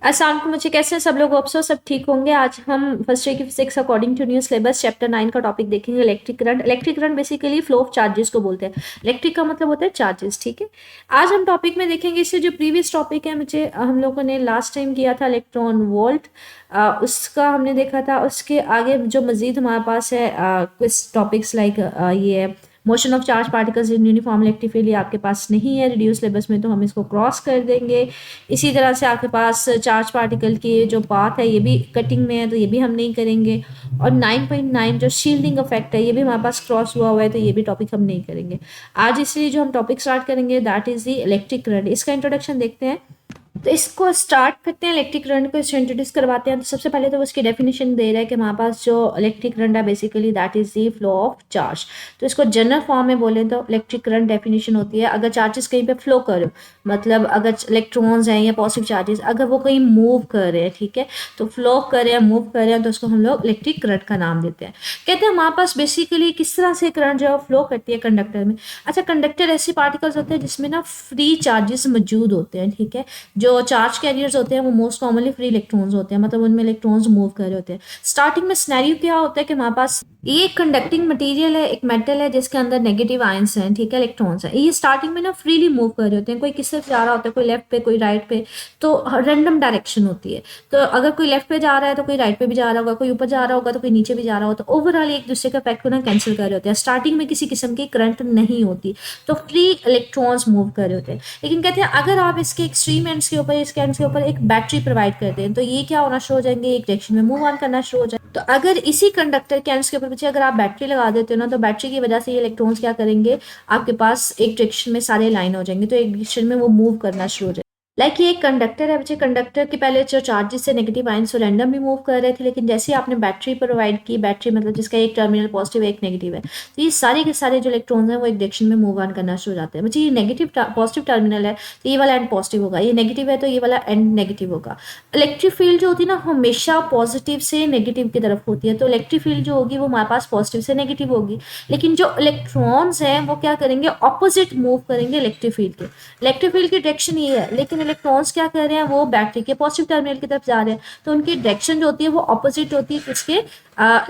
अस्सलाम वालेकुम बच्चे, कैसे हैं सब लोग? होप सो सब ठीक होंगे। आज हम फर्स्ट ईयर की physics according to new syllabus chapter 9 का टॉपिक देखेंगे, electric current. Electric current basically flow of charges को बोलते हैं। इलेक्ट्रिक का मतलब होता है चार्जेस, ठीक है। आज हम टॉपिक में देखेंगे इससे जो प्रीवियस टॉपिक है, मुझे हम लोगों ने लास्ट टाइम किया था इलेक्ट्रॉन वोल्ट, उसका हमने देखा था। उसके आगे जो मजीद हमारे पास है कुछ टॉपिक्स लाइक ये motion of charge particles in uniform electric field, ये आपके पास नहीं है रिड्यूस सिलेबस में, तो हम इसको क्रॉस कर देंगे। इसी तरह से आपके पास चार्ज पार्टिकल की जो पाथ है ये भी कटिंग में है, तो ये भी हम नहीं करेंगे। और 9.9 जो शील्डिंग इफेक्ट है ये भी हमारे पास क्रॉस हुआ हुआ है, तो ये भी टॉपिक हम नहीं करेंगे आज। इसलिए जो हम टॉपिक स्टार्ट करेंगे that is the electric current. इसका इंट्रोडक्शन देखते हैं। तो इसको स्टार्ट करते हैं, इलेक्ट्रिक करंट को इससे इंट्रोड्यूस करवाते हैं। तो सबसे पहले तो उसकी डेफिनेशन दे रहा है कि हमारे पास जो इलेक्ट्रिक करंट है basically that is the flow of charge. तो इसको जनरल फॉर्म में बोलें तो इलेक्ट्रिक करंट डेफिनेशन होती है अगर चार्जेस कहीं पे फ्लो कर, मतलब अगर इलेक्ट्रॉन्स हैं या पॉजिटिव चार्जेस अगर वो कहीं मूव कर रहे हैं, ठीक है, तो फ्लो कर रहे हैं, मूव कर रहे हैं, तो उसको हम लोग इलेक्ट्रिक करंट का नाम देते हैं। कहते हैं हमारे पास बेसिकली किस तरह से करंट जो है फ्लो करती है कंडक्टर में। अच्छा, कंडक्टर ऐसे पार्टिकल्स होते हैं जिसमें ना फ्री चार्जेस मौजूद होते हैं, ठीक है। जो चार्ज कैरियर्स होते हैं वो मोस्ट कॉमनली फ्री इलेक्ट्रॉन्स होते हैं, मतलब उनमें इलेक्ट्रॉन्स मूव कर रहे होते हैं। स्टार्टिंग में सिनेरियो क्या होता है कि हमारे पास ये कंडक्टिंग मटेरियल है, एक मेटल है जिसके अंदर नेगेटिव आयंस हैं, ठीक है, इलेक्ट्रॉन्स हैं। ये स्टार्टिंग में ना फ्रीली मूव कर रहे होते हैं, कोई किस तरफ जा रहा होता है, कोई लेफ्ट पे कोई राइट पे, तो रैंडम डायरेक्शन होती है। तो अगर कोई लेफ्ट पे जा रहा है तो कोई राइट पे भी जा रहा होगा, कोई ऊपर जा रहा होगा तो कोई नीचे भी जा रहा होगा, तो ओवरऑल एक दूसरे का इफेक्ट को ना कैंसिल कर रहे होते हैं। स्टार्टिंग में किसी किस्म की करंट नहीं होती, तो फ्री इलेक्ट्रॉन्स मूव कर रहे होते हैं। लेकिन कहते हैं अगर आप इसके एक्सट्रीम एंड्स के ऊपर, इसके एंड्स के ऊपर एक बैटरी प्रोवाइड करते हैं, तो ये क्या होना शुरू हो जाएंगे, एक डायरेक्शन में मूव ऑन करना शुरू हो जाए। तो अगर इसी कंडक्टर के एंड्स के ऊपर पीछे अगर आप बैटरी लगा देते हो ना, तो बैटरी की वजह से ये इलेक्ट्रॉन्स क्या करेंगे, आपके पास एक डायरेक्शन में सारे लाइन हो जाएंगे, तो एक डायरेक्शन में वो मूव करना शुरू हो जाए। लाइक ये एक कंडक्टर है बच्चे, कंडक्टर के पहले जो चार्जेस से नेगेटिव आयंस रैंडमली मूव कर रहे थे, लेकिन जैसे आपने बैटरी प्रोवाइड की, बैटरी मतलब जिसका एक टर्मिनल पॉजिटिव है एक नेगेटिव है, तो ये सारे के सारे जो इलेक्ट्रॉन्स हैं वो एक डायरेक्शन में मूव ऑन करना शुरू हो जाते हैं। बच्चे ये नेगेटिव पॉजिटिव टर्मिनल है तो ये वाला एंड पॉजिटिव होगा, ये नेगेटिव है तो ये वाला एंड नेगेटिव होगा। इलेक्ट्रिक फील्ड जो होती है ना हमेशा पॉजिटिव से नेगेटिव की तरफ होती है, तो इलेक्ट्रिक फील्ड जो होगी वो हमारे पास पॉजिटिव से नेगेटिव होगी। लेकिन जो इलेक्ट्रॉन्स हैं वो क्या करेंगे, ऑपोजिट मूव करेंगे इलेक्ट्रिक फील्ड के। इलेक्ट्रिक फील्ड की डायरेक्शन ये है, लेकिन इलेक्ट्रॉन्स क्या कर रहे हैं, वो बैटरी के पॉजिटिव टर्मिनल की तरफ जा रहे हैं, तो उनकी डायरेक्शन जो होती है वो ऑपोजिट होती है किसके,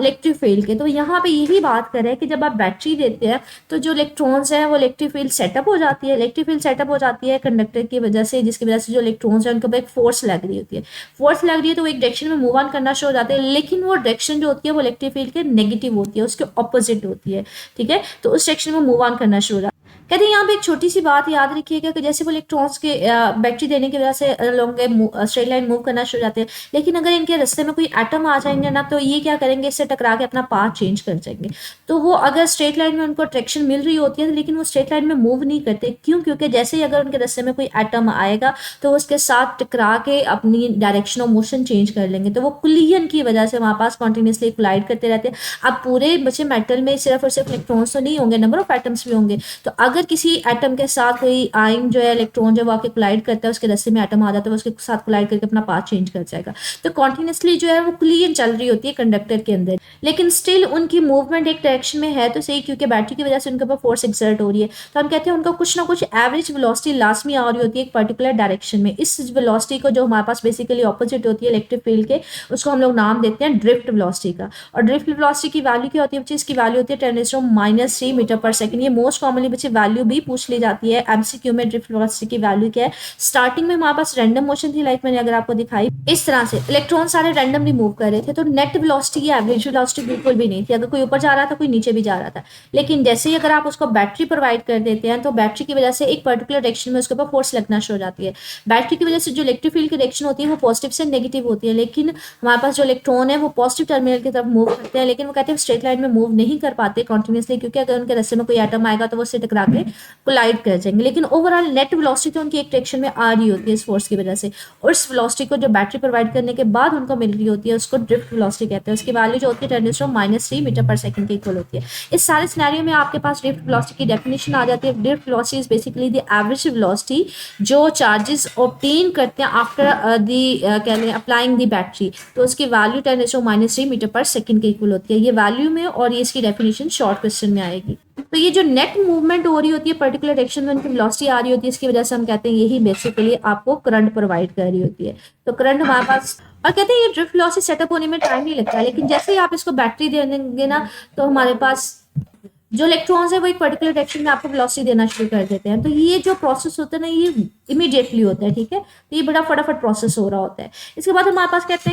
इलेक्ट्रिक फील्ड के। तो यहाँ पे यही बात कर रहे हैं कि जब आप बैटरी देते हैं तो जो इलेक्ट्रॉन्स हैं वो इलेक्ट्रिक फील्ड सेटअप हो जाती है, इलेक्ट्रिक फील्ड सेटअप हो जाती है कंडक्टर की वजह से, जिसकी वजह से जो इलेक्ट्रॉन्स हैं उनके ऊपर एक फोर्स लग रही होती है। फोर्स लग रही है तो वो एक डायरेक्शन में मूव ऑन करना शुरू हो जाते हैं, लेकिन वो डायरेक्शन जो होती है वो इलेक्ट्रिक फील्ड के नेगेटिव होती है, उसके ऑपोजिट होती है, ठीक है। तो उस डायरेक्शन में मूव ऑन करना शुरू हो जाता है। कहते हैं यहाँ पे एक छोटी सी बात याद रखिएगा कि जैसे वो इलेक्ट्रॉन्स के बैटरी देने की वजह से लॉन्ग स्ट्रेट लाइन मूव करना शुरू हो जाते हैं, लेकिन अगर इनके रास्ते में कोई एटम आ जाएंगे ना, तो ये क्या करेंगे, इससे टकरा के अपना पाथ चेंज कर जाएंगे। तो वो अगर स्ट्रेट लाइन में उनको अट्रैक्शन मिल रही होती है, लेकिन वो स्ट्रेट लाइन में मूव नहीं करते। क्यों? क्योंकि जैसे ही अगर उनके रास्ते में कोई एटम आएगा तो वो उसके साथ टकरा के अपनी डायरेक्शन ऑफ मोशन चेंज कर लेंगे, तो वो कुलियन की वजह से हमारे पास कॉन्टिन्यूसली कोलाइड करते रहते हैं। अब पूरे बचे मेटल में सिर्फ और सिर्फ इलेक्ट्रॉन्स तो नहीं होंगे, नंबर ऑफ एटम्स भी होंगे। तो अगर किसी एटम के साथ कोई आयन जो है, इलेक्ट्रॉन जो आके कोलाइड करता है, उसके रास्ते में एटम आ जाता है, उसके साथ कोलाइड करके अपना पाथ चेंज कर जाएगा। तो कॉन्टिन्यूसली जो है वो कुलियन चल रही होती है कंडक्टर के अंदर, लेकिन स्टिल उनकी मूवमेंट एक डायरेक्शन में है तो सही, क्योंकि बैटरी की वजह से उनके ऊपर फोर्स एक्सर्ट हो रही है। तो हम कहते हैं उनका कुछ ना कुछ एवरेज वेलोसिटी लाजमी आ रही होती है एक पर्टिकुलर डायरेक्शन में। इस वेलोसिटी को जो हमारे पास बेसिकली ऑपोजिट होती है इलेक्ट्रिक फील्ड के, उसको हम लोग नाम देते हैं ड्रिफ्ट वेलोसिटी का। और ड्रिफ्ट वेलोसिटी की वैल्यू क्या होती है बच्चे, इसकी वैल्यू होती है 10⁻³ मीटर पर सेकंड। ये मोस्ट कॉमनली बच्चे वैल्यू भी पूछ ली जाती है एमसीक्यू में। ड्रिफ्ट वेलोसिटी की वैल्यू क्या है, स्टार्टिंग में हमारे पास रैंडम मोशन थी, लाइक मैंने अगर आपको दिखाई इस तरह से इलेक्ट्रॉन सारे रैंडमली मूव कर रहे थे, तो नेट वेलोसिटी या एवरेज वेलोसिटी बिल्कुल भी नहीं थी। अगर कोई ऊपर जा रहा था कोई नीचे भी जा रहा था। लेकिन जैसे ही अगर आप उसको बैटरी प्रोवाइड कर देते हैं, तो बैटरी की वजह से एक पर्टिकुलर डायरेक्शन में उसके ऊपर फोर्स लगना शुरू हो जाती है। बैटरी की वजह से जो इलेक्ट्रिक फील्ड की डायरेक्शन होती है वो पॉजिटिव से नेगेटिव होती है, लेकिन हमारे पास जो इलेक्ट्रॉन है वो पॉजिटिव टर्मिनल की तरफ मूव करते हैं, लेकिन वो कहते हैं स्ट्रेट लाइन में मूव नहीं कर पाते कॉन्टिन्यूसली, क्योंकि अगर उनके रास्ते में कोई एटम आएगा तो वो उससे टकरा के कोलाइड कर जाएंगे। लेकिन ओवरऑल नेट वेलोसिटी तो उनकी एक डायरेक्शन में आ रही होती है इस फोर्स की वजह से, और इस वेलोसिटी को जो बैटरी प्रोवाइड करने के बाद उनको मिल रही होती है उसको ड्रिफ्ट वेलोसिटी कहते हैं। उसकी वैल्यू जो होती है 10⁻³ मीटर पर सेकंड के इक्वल होती है। इस सारे सिनेरियो में आपके पास ड्रिफ्ट वेलोसिटी की डेफिनेशन आ जाती है। Drift velocity is basically the average velocity जो चार्जेस ऑब्टेन करते हैं आफ्टर दी क्या लें अप्लाइंग दी बैटरी, तो उसकी वैल्यू 10⁻³ मीटर पर सेकंड के इक्वल होती है। ये वैल्यू में और ये इसकी डेफिनेशन शॉर्ट क्वेश्चन में आएगी। तो ये जो नेट मूवमेंट हो रही होती है पर्टिकुलर डायरेक्शन में, उनकी वेलोसिटी आ रही होती है, इसकी वजह से हम कहते हैं यही बेसिकली आपको करंट प्रोवाइड कर रही होती है। तो करंट हमारे पास, और कहते हैं ये ड्रिफ्ट वेलोसिटी सेटअप होने में टाइम नहीं लगता है, लेकिन जैसे ही आप इसको बैटरी दे देंगे ना, तो हमारे पास जो इलेक्ट्रॉन्स है वो एक पर्टिकुलर डायरेक्शन में आपको वेलोसिटी देना शुरू कर देते हैं। तो ये जो प्रोसेस होता है ना, ये इमीडिएटली होता है, ठीक है। तो ये बड़ा फटाफट प्रोसेस हो रहा होता है। इसके बाद हमारे पास कहते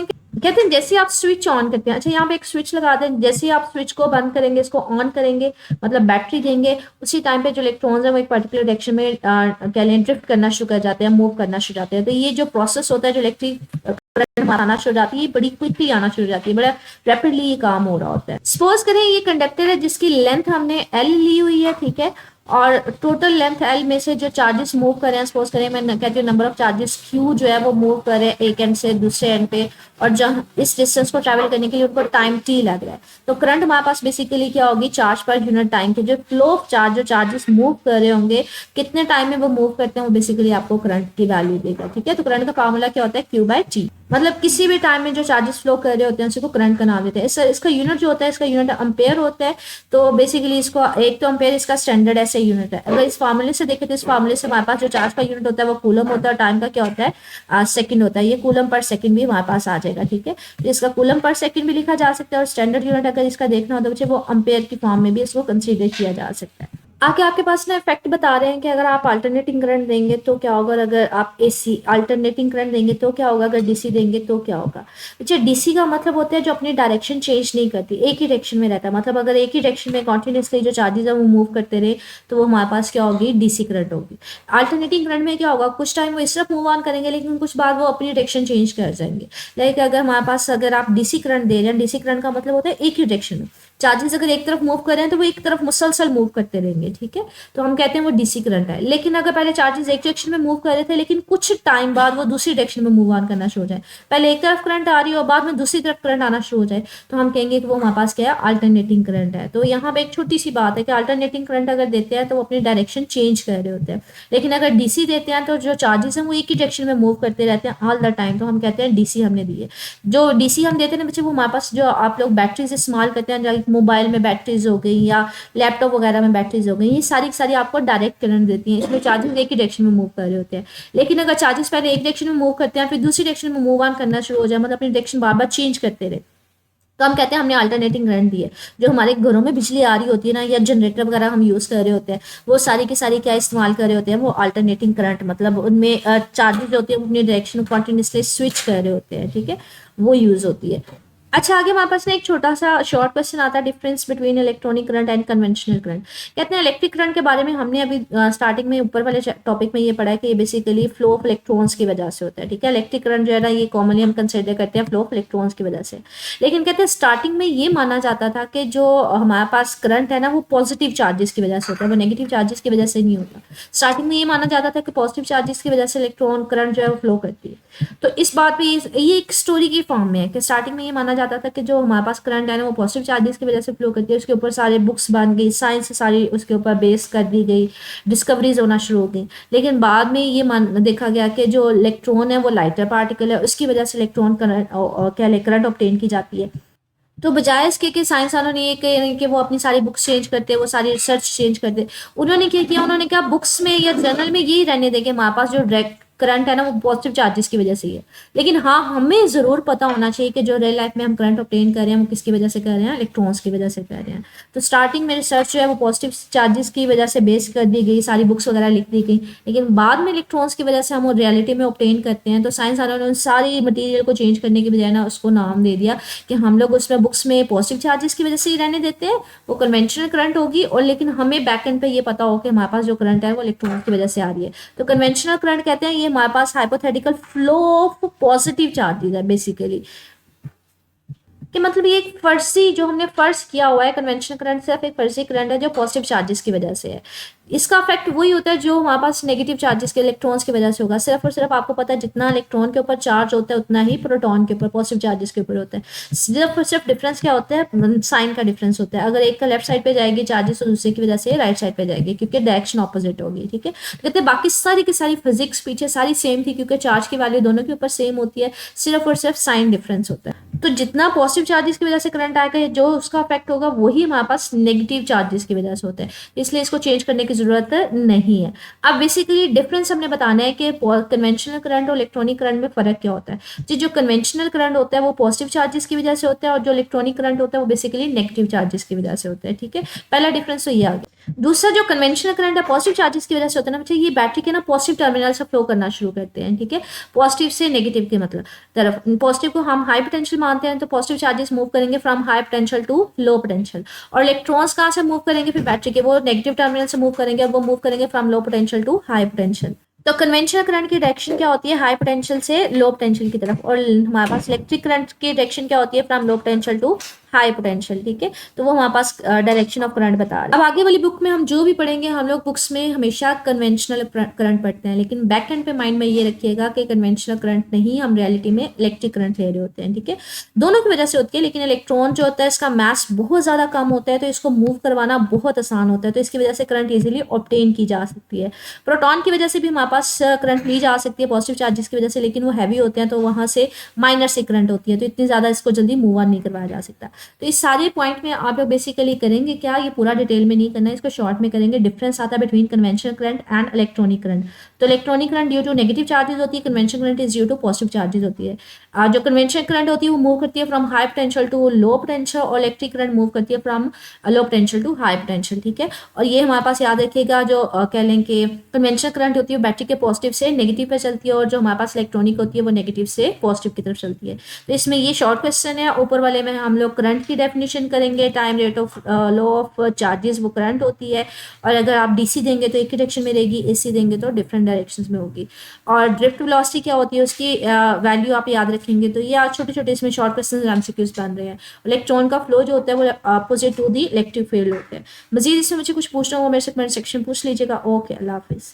हैं जैसे आप स्विच ऑन करते हैं, अच्छा यहाँ पे एक स्विच लगा दें, जैसे ही आप स्विच को बंद करेंगे, इसको ऑन करेंगे, मतलब बैटरी देंगे, उसी टाइम पे जो इलेक्ट्रॉन्स है वो एक पर्टिकुलर डायरेक्शन में क्या लें ड्रिफ्ट करना शुरू कर जाते हैं, मूव करना शुरू जाते हैं। तो ये जो प्रोसेस होता है, जो इलेक्ट्रिक करंट हमारा आना शुरू हो जाती है, ये बड़ी क्विकली आना शुरू हो जाती है, बड़ा रैपिडली ये काम हो रहा होता है। सपोज करें ये कंडक्टर है जिसकी लेंथ हमने एल ली हुई है, ठीक है, और टोटल लेंथ एल में से जो चार्जेस मूव कर रहे हैं, सपोज करें मैं कहती हूँ नंबर ऑफ चार्जेस क्यू जो है वो मूव कर रहे हैं एक एंड से दूसरे एंड पे, और जहाँ इस डिस्टेंस को ट्रैवल करने के लिए उनको टाइम टी लग रहा है। तो करंट हमारे पास बेसिकली क्या होगी, चार्ज पर यूनिट टाइम के जो फ्लो ऑफ चार्ज, जो चार्जेस मूव कर रहे होंगे, कितने टाइम में वो मूव करते हैं, वो बेसिकली आपको करंट की वैल्यू देगा, ठीक है। तो करंट का फॉर्मूला क्या होता है, क्यू बाय टी, मतलब किसी भी टाइम में जो चार्जेस फ्लो कर रहे होते हैं उसी को करंट का नाम देते हैं। इसका यूनिट जो होता है, इसका यूनिट अम्पेयर होता है। तो बेसिकली इसको एक तो अम्पेयर इसका स्टैंडर्ड ऐसे यूनिट है। अगर इस फार्मूले से देखें तो इस फार्मूले से हमारे पास जो चार्ज का यूनिट होता है वो कूलम होता है, टाइम का क्या होता है सेकंड होता है। ये कूलम पर सेकंड भी हमारे पास आ जाएगा, ठीक है। तो इसका कूलम पर सेकंड भी लिखा जा सकता है, और स्टैंडर्ड यूनिट अगर इसका देखना हो तो बच्चे वो अम्पेयर की फॉर्म में भी इसको कंसीडर किया जा सकता है। आगे आपके पास ना इफेक्ट बता रहे हैं कि अगर आप अल्टरनेटिंग करंट देंगे तो क्या होगा, और अगर आप एसी अल्टरनेटिंग करंट देंगे तो क्या होगा, अगर डीसी देंगे तो क्या होगा। अच्छा, डीसी का मतलब होता है जो अपनी डायरेक्शन चेंज नहीं करती, एक ही डायरेक्शन में रहता है। मतलब अगर एक ही डायरेक्शन में कॉन्टिन्यूसली जो चार्जेस है वो मूव करते रहे, तो वो हमारे पास क्या होगी, डीसी करंट होगी। अल्टरनेटिंग करंट में क्या होगा, कुछ टाइम वो इस तरफ मूव ऑन करेंगे, लेकिन कुछ बाद वो अपनी डायरेक्शन चेंज कर जाएंगे। लाइक अगर हमारे पास, अगर आप डीसी करंट दे रहे हैं, डीसी करंट का मतलब होता है एक ही डायरेक्शन में चार्जेस अगर एक तरफ मूव कर रहे हैं तो वो एक तरफ मुसलसल मूव करते रहेंगे, ठीक है। तो हम कहते हैं वो डीसी करंट है। लेकिन अगर पहले चार्जेस एक डायरेक्शन में मूव कर रहे थे, लेकिन कुछ टाइम बाद वो दूसरी डायरेक्शन में मूव ऑन करना शुरू हो जाए, पहले एक तरफ करंट आ रही हो, बाद में दूसरी तरफ करंट आना शुरू हो जाए, तो हम कहेंगे कि वो हमारे पास क्या है, अल्टरनेटिंग करंट है। तो यहाँ पे एक छोटी सी बात है कि अल्टरनेटिंग करंट अगर देते हैं तो वो अपनी डायरेक्शन चेंज कर रहे होते हैं, लेकिन अगर डीसी देते हैं तो जो चार्जेस हैं वो एक ही डायरेक्शन में मूव करते रहते हैं ऑल द टाइम, तो हम कहते हैं डीसी हमने दिए। जो डीसी हम देते हैं ना बच्चे, वो हमारे पास जो आप लोग बैटरीज इस्तेमाल करते हैं, मोबाइल में बैटरीज हो गई या लैपटॉप वगैरह में बैटरीज हो गई, ये सारी की सारी आपको डायरेक्ट करंट देती हैं। इसमें चार्जेस एक ही डायरेक्शन में मूव कर रहे होते हैं। लेकिन अगर चार्जेस पहले एक डायरेक्शन में मूव करते हैं, फिर दूसरी डायरेक्शन में मूव ऑन करना शुरू हो जाए, मतलब अपनी डायरेक्शन बार बार चेंज करते रहे, तो हम कहते हैं हमने अल्टरनेटिंग करंट दी है। जो हमारे घरों में बिजली आ रही होती है ना, या जनरेटर वगैरह हम यूज़ कर रहे होते हैं, वो सारी की सारी क्या इस्तेमाल कर रहे होते हैं, वो अल्टरनेटिंग करंट, मतलब उनमें चार्जेस जो होते हैं अपनी डायरेक्शन को कंटिन्यूसली स्विच कर रहे होते हैं, ठीक है, वो यूज़ होती है। अच्छा, आगे हमारे पास ना एक छोटा सा शॉर्ट क्वेश्चन आता है, difference between electronic current and conventional current. कहते हैं इलेक्ट्रिक करंट के बारे में हमने अभी स्टार्टिंग में ऊपर वाले टॉपिक में ये पढ़ा है कि ये बेसिकली फ्लो ऑफ इलेक्ट्रॉन्स की वजह से होता है, ठीक है। इलेक्ट्रिक करंट जो है ना, ये कॉमनली हम कंसिडर करते हैं फ्लो ऑफ इलेक्ट्रॉन्स की वजह से। लेकिन कहते हैं स्टार्टिंग में ये माना जाता था कि जो हमारे पास करंट है ना, वो पॉजिटिव चार्जेस की वजह से होता है, वो नेगेटिव चार्जेस की वजह से नहीं होता। स्टार्टिंग में ये माना जाता था कि पॉजिटिव चार्जेस की वजह से इलेक्ट्रॉन करंट जो है वो फ्लो करती है। तो इस बात पे ये एक स्टोरी की फॉर्म में है कि स्टार्टिंग में ये माना जाता था कि जो हमारे पास करंट है ना, वो पॉजिटिव चार्जेस की वजह से फ्लो करती है। उसके ऊपर सारे बुक्स बन गई, साइंस सारी उसके ऊपर बेस कर दी गई, डिस्कवरीज होना शुरू हो गई। लेकिन बाद में ये देखा गया कि जो इलेक्ट्रॉन है वो लाइटर पार्टिकल है, उसकी वजह से इलेक्ट्रॉन करंट ऑब्टेन की जाती है। तो बजाय इसके कि साइंसदानों ने ये कि वो अपनी सारी बुक्स चेंज करते, वो सारी रिसर्च चेंज करते, उन्होंने क्या किया, उन्होंने कहा बुक्स में या जर्नल में यही रहने देंगे, हमारे पास जो डायरेक्ट करंट है ना वो पॉजिटिव चार्जेस की वजह से ही है। लेकिन हाँ, हमें ज़रूर पता होना चाहिए कि जो रियल लाइफ में हम करंट ऑब्टेन कर रहे हैं वो किसकी वजह से कर रहे हैं, इलेक्ट्रॉन्स की वजह से कर रहे हैं। तो स्टार्टिंग में रिसर्च जो है वो पॉजिटिव चार्जेस की वजह से बेस कर दी गई, सारी बुक्स वगैरह लिख दी गई, लेकिन बाद में इलेक्ट्रॉन्स की वजह से हम वो रियलिटी में ऑब्टेन करते हैं। तो साइंसदानों ने उन सारी मटीरियल को चेंज करने की बजाय ना उसको नाम दे दिया कि हम लोग उसमें बुक्स में पॉजिटिव चार्जेस की वजह से ही रहने देते हैं, वो कन्वेंशनल करंट होगी, और लेकिन हमें बैक एंड पे ये पता हो कि हमारे पास जो करंट है वो इलेक्ट्रॉन की वजह से आ रही है। तो कन्वेंशनल करंट कहते हैं ये हमारे पास hypothetical flow of positive charges है बेसिकली, कि मतलब ये एक फर्जी जो हमने फर्ज किया हुआ है, कन्वेंशनल करंट सिर्फ एक फर्जी करंट है जो पॉजिटिव चार्जेस की वजह से है। इसका इफेक्ट वही होता है जो हमारे पास नेगेटिव चार्जेस के इलेक्ट्रॉन्स की वजह से होगा। सिर्फ और सिर्फ आपको पता है जितना इलेक्ट्रॉन के ऊपर चार्ज होता है उतना ही प्रोटॉन के ऊपर पॉजिटिव चार्जेस के ऊपर होता है। सिर्फ और सिर्फ डिफरेंस क्या होता है, साइन का डिफरेंस होता है। अगर एक का लेफ्ट साइड पे जाएगी चार्जेस तो दूसरे की वजह से राइट साइड पे जाएगी क्योंकि डायरेक्शन ऑपोजिट होगी। ठीक है, कहते हैं बाकी सारी की सारी फिजिक्स पीछे सारी सेम थी क्योंकि चार्ज की वैल्यू दोनों के ऊपर सेम होती है, सिर्फ और सिर्फ साइन डिफरेंस होता है। तो जितना पॉजिटिव चार्जेस की वजह से करंट आएगा जो उसका इफेक्ट होगा वही हमारे पास नेगेटिव चार्जेस की वजह से होता है, इसलिए इसको चेंज करने की जरूरत नहीं है। अब बेसिकली डिफरेंस हमने बताना है कि कन्वेंशनल करंट और इलेक्ट्रॉनिक करंट में फर्क क्या होता है। जो कन्वेंशनल करंट होता है वो पॉजिटिव चार्जेस की वजह से होता है और जो इलेक्ट्रॉनिक करंट होता है वो बेसिकली नेगेटिव चार्जेस की वजह से होता है। ठीक है, पहला डिफरेंस तो ये आ गया। दूसरा जो कन्वेंशनल करंट है पॉजिटिव चार्जेस की वजह से होता है ना बच्चे, ये बैटरी के ना पॉजिटिव टर्मिनल से फ्लो करना शुरू करते हैं। ठीक है, पॉजिटिव से नेगेटिव के मतलब तरफ। पॉजिटिव को हम हाई पोटेंशियल मानते हैं तो पॉजिटिव चार्जेस मूव करेंगे from high potential to low potential, और इलेक्ट्रॉन्स कहाँ से मूव करेंगे फिर बैटरी के, वो नेगेटिव टर्मिनल से मूव करेंगे और वो मूव करेंगे from low potential to high potential. तो कन्वेंशनल करंट की डायरेक्शन क्या होती है, हाई पोटेंशियल से लो पोटेंशियल की तरफ, और हमारे पास इलेक्ट्रिक करंट की डायरेक्शन क्या होती है, from low potential to high potential. ठीक है, तो वो हमारे पास डायरेक्शन ऑफ करंट बता रहा है। अब आगे वाली बुक में हम जो भी पढ़ेंगे, हम लोग बुक्स में हमेशा कन्वेंशनल करंट पढ़ते हैं, लेकिन बैक एंड पे माइंड में ये रखिएगा कि कन्वेंशनल करंट नहीं, हम रियलिटी में इलेक्ट्रिक करंट ले रहे होते हैं। ठीक है, दोनों की वजह से होती है, लेकिन इलेक्ट्रॉन जो होता है इसका मास बहुत ज़्यादा कम होता है तो इसको मूव करवाना बहुत आसान होता है, तो इसकी वजह से करंट ईजिली ऑब्टेन की जा सकती है। प्रोटॉन की वजह से भी हमारे पास करंट ली जा सकती है पॉजिटिव चार्जेस की वजह से, लेकिन वो हैवी होते हैं तो वहाँ से माइनर से करंट होती है, तो इतनी ज़्यादा इसको जल्दी मूव ऑन नहीं करवाया जा सकता। तो इस सारे पॉइंट में आप लोग बेसिकली करेंगे क्या, ये पूरा डिटेल में नहीं करना है, इसको शॉर्ट में करेंगे। डिफरेंस आता है between conventional current and electronic current. तो electronic current due to negative charges होती है, conventional current is due to positive charges होती है। जो कन्वेंशनल करंट होती है वो मूव करती है from high potential to low potential, और इलेक्ट्रिक करंट मूव करती है from low potential to high potential. ठीक है, और ये हमारे पास याद रखिएगा, जो कह लें कि कन्वेंशनल करंट होती है बैटरी के पॉजिटिव से नेगेटिव पे चलती है, और जो हमारे पास इलेक्ट्रॉनिक होती है वो नेगेटिव से पॉजिटिव की तरफ चलती है। तो इसमें ये शॉर्ट क्वेश्चन है। ऊपर वाले में हम लोग करंट की डेफिनेशन करेंगे, time rate of law of charges वो करंट होती है, और अगर आप डीसी देंगे तो एक ही डायरेक्शन में रहेगी, एसी देंगे तो डिफरेंट डायरेक्शंस में होगी। और ड्रिफ्ट वेलोसिटी क्या होती है उसकी वैल्यू आप याद रखेंगे। तो ये आज छोटे छोटे इसमें शॉर्ट क्वेश्चन एमसीक्यूज बन रहे हैं। इलेक्ट्रॉन का फ्लो जो होता है वो opposite to the electric field होता है। मजीद इसमें मुझे कुछ पूछना हो मेरे से कमेंट सेक्शन पूछ लीजिएगा। ओके, अल्लाह हाफिज़।